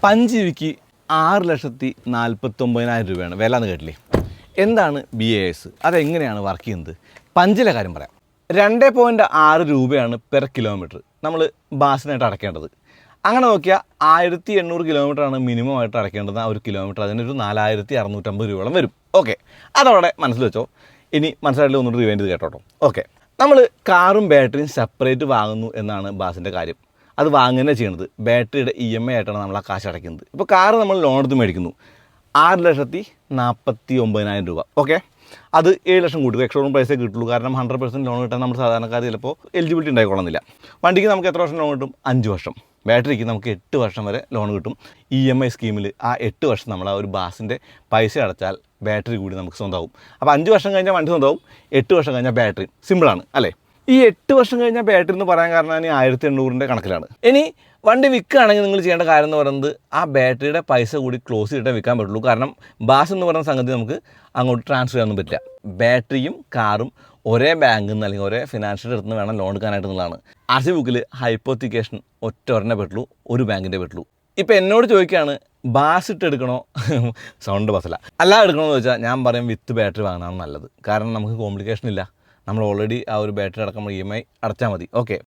5 6,49,000 രൂപയാണ് വില എന്ന് കേട്ടില്ലേ. എന്താണ് BAS, അതെങ്ങനെയാണ് വർക്ക് ചെയ്യുന്നത്? 5 കാര്യം പറയാം. 2.6 രൂപയാണ് പെർ കിലോമീറ്റർ നമ്മൾ ബാസിനായിട്ട് അടയ്ക്കേണ്ടത്. അങ്ങനെ നോക്കിയാൽ 1800 കിലോമീറ്ററാണ് മിനിമം ആയിട്ട് അടയ്ക്കേണ്ടത്. ആ ഒരു കിലോമീറ്റർ അതിനൊരു 4650 രൂപയോളം വരും. ഓക്കെ, അതവിടെ മനസ്സിൽ വെച്ചോ. ഇനി മനസ്സിലായിട്ട് ഒന്നുകൂടി റിവൈൻഡ് ചെയ്ത് കേട്ടോട്ടോ. ഓക്കെ, നമ്മൾ കാറും ബാറ്ററിയും സെപ്പറേറ്റ് വാങ്ങുന്നു എന്നാണ് ബാസിൻ്റെ കാര്യം. അത് വാങ്ങുക ചെയ്യണത് ബാറ്ററിയുടെ EMI ആയിട്ടാണ് നമ്മൾ ആ കാശ് അടയ്ക്കുന്നത്. ഇപ്പോൾ കാറ് നമ്മൾ ലോൺ എടുത്ത് മേടിക്കുന്നു, 6,49,000 രൂപ. ഓക്കെ, അത് 7 ലക്ഷം കൂട്ടുക, എക്സ്ട്രോൺ പ്രൈസേ കിട്ടുള്ളൂ. കാരണം 100% ലോൺ കിട്ടാൻ നമ്മൾ സാധാരണക്കാർ ചിലപ്പോൾ എലിജിബിലിറ്റി ഉണ്ടായിക്കൊള്ളുന്നില്ല. വണ്ടിക്ക് നമുക്ക് എത്ര വർഷം ലോൺ കിട്ടും? 5 വർഷം. ബാറ്ററിക്ക് നമുക്ക് 8 വർഷം വരെ ലോൺ കിട്ടും. EMI സ്കീമിൽ ആ 8 വർഷം നമ്മൾ ആ ഒരു ബാസിൻ്റെ പൈസ അടച്ചാൽ ബാറ്ററി കൂടി നമുക്ക് സ്വന്തമാവും. അപ്പോൾ 5 വർഷം കഴിഞ്ഞാൽ വണ്ടി സ്വന്തമാവും, 8 വർഷം കഴിഞ്ഞാൽ ബാറ്ററി. സിമ്പിളാണ് അല്ലേ? ഈ 8 വർഷം കഴിഞ്ഞാൽ ബാറ്ററി എന്ന് പറയാൻ കാരണം 1800 കണക്കിലാണ്. ഇനി വണ്ടി വിൽക്കുകയാണെങ്കിൽ നിങ്ങൾ ചെയ്യേണ്ട കാര്യം എന്ന് പറയുന്നത് ആ ബാറ്ററിയുടെ പൈസ കൂടി ക്ലോസ് ചെയ്തിട്ടേ വിൽക്കാൻ പറ്റുള്ളൂ. കാരണം ബാസ് എന്ന് പറയുന്ന സംഗതി നമുക്ക് അങ്ങോട്ട് ട്രാൻസ്ഫർ ചെയ്യാനൊന്നും പറ്റില്ല. ബാറ്ററിയും കാറും ഒരേ ബാങ്കിൽ നിന്ന് അല്ലെങ്കിൽ ഒരേ ഫിനാൻഷ്യൽ അടുത്ത് നിന്ന് വേണം ലോൺ എടുക്കാനായിട്ട് എന്നുള്ളതാണ്. RC ബുക്കിൽ ഹൈപ്പോത്തിക്കേഷൻ ഒറ്റൊരെണ്ണേ പറ്റുള്ളൂ, ഒരു ബാങ്കിൻ്റെ പറ്റുള്ളൂ. ഇപ്പോൾ എന്നോട് ചോദിക്കുകയാണ് ബാസ് ഇട്ട് എടുക്കണോ സൗണ്ട് ബസ്സല്ല അല്ലാതെ എടുക്കണമെന്ന് ചോദിച്ചാൽ ഞാൻ പറയും വിത്ത് ബാറ്ററി വാങ്ങാനാണ് നല്ലത്. കാരണം നമുക്ക് കോംപ്ലിക്കേഷൻ ഇല്ല. നമ്മൾ ഓൾറെഡി ആ ഒരു ബാറ്ററി അടക്കം EMI അടച്ചാൽ മതി. ഓക്കെ,